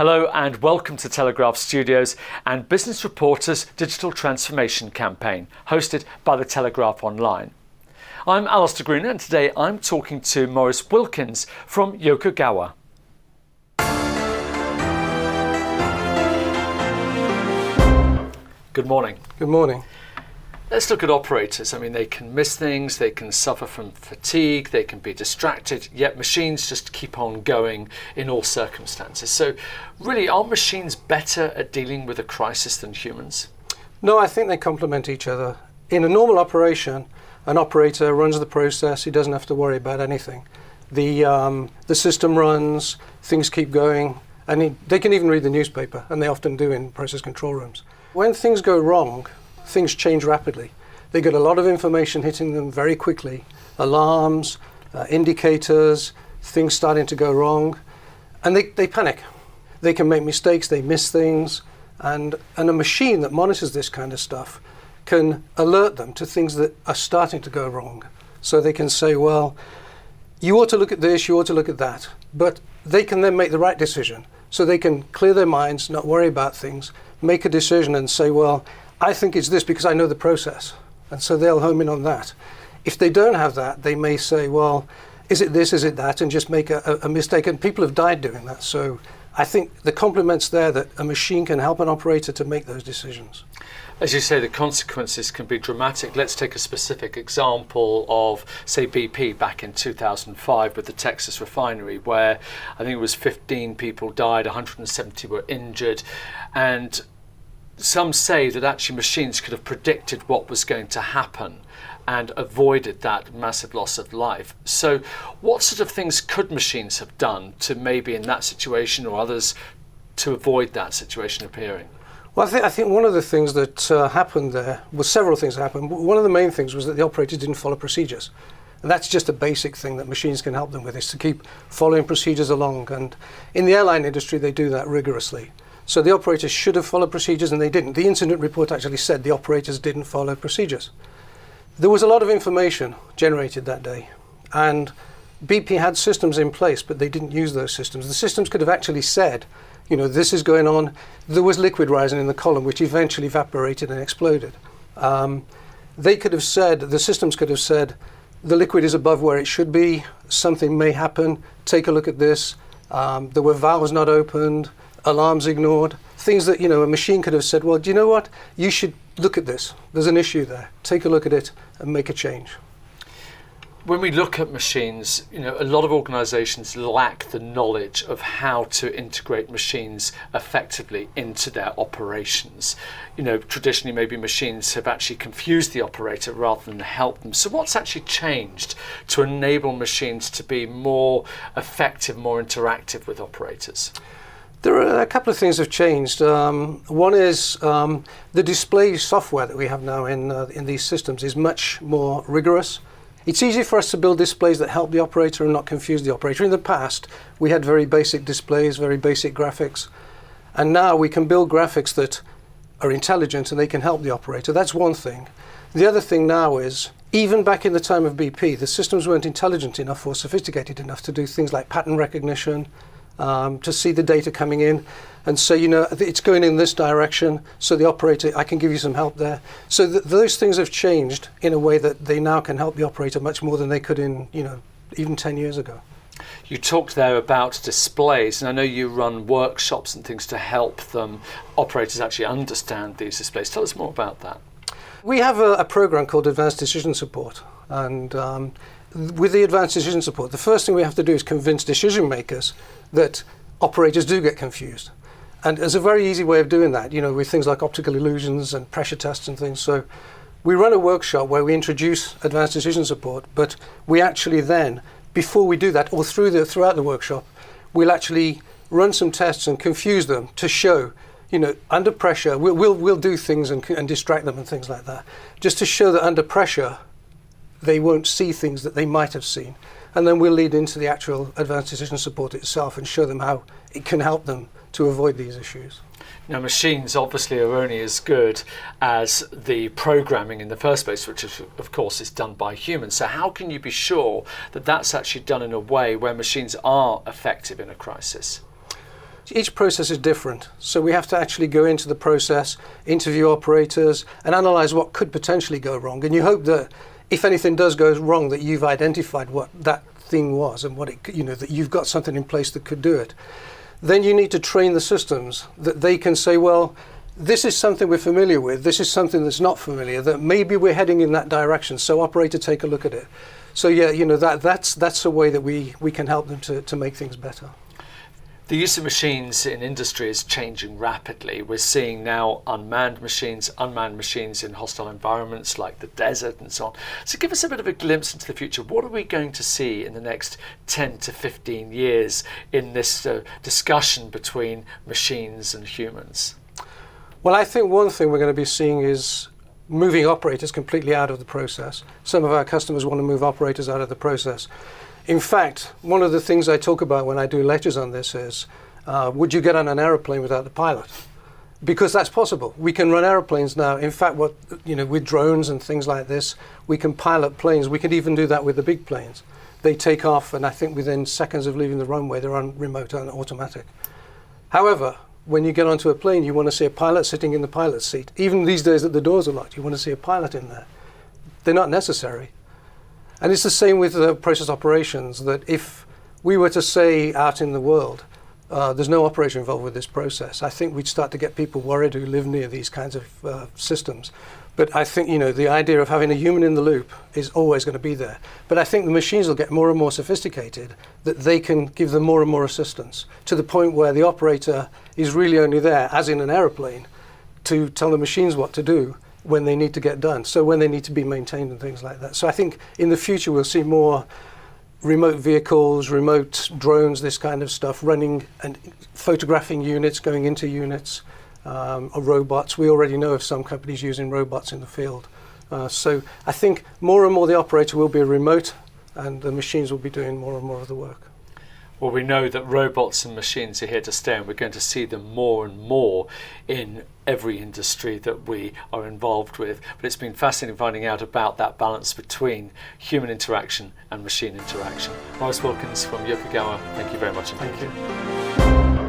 Hello and welcome to Telegraph Studios and Business Reporter's Digital Transformation Campaign, hosted by the Telegraph Online. I'm Alastair Greener and today I'm talking to Maurice Wilkins from Yokogawa. Good morning. Good morning. Let's look at operators. I mean, they can miss things, they can suffer from fatigue, they can be distracted, yet machines just keep on going in all circumstances. So really, are machines better at dealing with a crisis than humans? No, I think they complement each other. In a normal operation, an operator runs the process, he doesn't have to worry about anything. The system runs, things keep going, and they can even read the newspaper, and they often do in process control rooms. When things go wrong, things change rapidly. They get a lot of information hitting them very quickly. Alarms, indicators, things starting to go wrong. And they panic. They can make mistakes, they miss things. And a machine that monitors this kind of stuff can alert them to things that are starting to go wrong. So they can say, well, you ought to look at this, you ought to look at that. But they can then make the right decision. So they can clear their minds, not worry about things, make a decision and say, well, I think it's this because I know the process. And so they'll home in on that. If they don't have that, they may say, well, is it this, is it that, and just make a mistake. And people have died doing that. So I think the compliment's there that a machine can help an operator to make those decisions. As you say, the consequences can be dramatic. Let's take a specific example of, say, BP back in 2005 with the Texas refinery, where I think it was 15 people died, 170 were injured. And some say that actually machines could have predicted what was going to happen and avoided that massive loss of life. So what sort of things could machines have done to maybe in that situation or others to avoid that situation appearing? Well, I think one of the things that happened there was several things that happened. One of the main things was that the operators didn't follow procedures. And that's just a basic thing that machines can help them with, is to keep following procedures along. And in the airline industry, they do that rigorously. So the operators should have followed procedures and they didn't. The incident report actually said the operators didn't follow procedures. There was a lot of information generated that day. And BP had systems in place, but they didn't use those systems. The systems could have actually said, you know, this is going on. There was liquid rising in the column, which eventually evaporated and exploded. They could have said, the systems could have said, the liquid is above where it should be. Something may happen. Take a look at this. There were valves not opened, alarms ignored. Things that, you know, a machine could have said, well, do you know what? You should look at this. There's an issue there. Take a look at it and make a change. When we look at machines, you know, a lot of organizations lack the knowledge of how to integrate machines effectively into their operations. You know, traditionally maybe machines have actually confused the operator rather than help them. So what's actually changed to enable machines to be more effective, more interactive with operators? There are a couple of things have changed. One is the display software that we have now in these systems is much more rigorous. It's easy for us to build displays that help the operator and not confuse the operator. In the past, we had very basic displays, very basic graphics. And now we can build graphics that are intelligent and they can help the operator. That's one thing. The other thing now is, even back in the time of BP, the systems weren't intelligent enough or sophisticated enough to do things like pattern recognition, to see the data coming in and say, you know, it's going in this direction, so the operator, I can give you some help there. So those things have changed in a way that they now can help the operator much more than they could in, you know, even 10 years ago. You talked there about displays, and I know you run workshops and things to help them, operators actually understand these displays. Tell us more about that. We have a program called Advanced Decision Support, and with the Advanced Decision Support, the first thing we have to do is convince decision makers that operators do get confused. And there's a very easy way of doing that, you know, with things like optical illusions and pressure tests and things. So we run a workshop where we introduce Advanced Decision Support, but we actually then, before we do that, or throughout the workshop, we'll actually run some tests and confuse them to show, you know, under pressure, we'll do things and distract them and things like that, just to show that under pressure, they won't see things that they might have seen. And then we'll lead into the actual Advanced Decision Support itself and show them how it can help them to avoid these issues. Now, machines obviously are only as good as the programming in the first place, which of course is done by humans. So how can you be sure that that's actually done in a way where machines are effective in a crisis? each process is different. So we have to actually go into the process, interview operators, and analyze what could potentially go wrong. And you hope that if anything does go wrong, that you've identified what that thing was and what it, that you've got something in place that could do it. Then you need to train the systems that they can say, well, this is something we're familiar with, this is something that's not familiar, that maybe we're heading in that direction, so operator, take a look at it. So yeah, that's a way that we can help them to make things better. The use of machines in industry is changing rapidly. We're seeing now unmanned machines in hostile environments like the desert and so on. So give us a bit of a glimpse into the future. What are we going to see in the next 10 to 15 years in this discussion between machines and humans? Well, I think one thing we're going to be seeing is moving operators completely out of the process. Some of our customers want to move operators out of the process. In fact, one of the things I talk about when I do lectures on this is, would you get on an aeroplane without the pilot? Because that's possible. We can run aeroplanes now. In fact, with drones and things like this, we can pilot planes. We can even do that with the big planes. They take off, and I think within seconds of leaving the runway, they're on remote and automatic. However, when you get onto a plane, you want to see a pilot sitting in the pilot's seat. Even these days that the doors are locked, you want to see a pilot in there. They're not necessary. And it's the same with process operations, that if we were to say out in the world, there's no operator involved with this process, I think we'd start to get people worried who live near these kinds of systems. But I think, the idea of having a human in the loop is always going to be there. But I think the machines will get more and more sophisticated, that they can give them more and more assistance, to the point where the operator is really only there, as in an aeroplane, to tell the machines what to do when they need to get done, so when they need to be maintained and things like that. So I think in the future we'll see more remote vehicles, remote drones, this kind of stuff, running and photographing units, going into units, or robots. We already know of some companies using robots in the field. So I think more and more the operator will be remote, and the machines will be doing more and more of the work. Well, we know that robots and machines are here to stay, and we're going to see them more and more in every industry that we are involved with. But it's been fascinating finding out about that balance between human interaction and machine interaction. Maurice Wilkins from Yokogawa, thank you very much indeed. Thank you.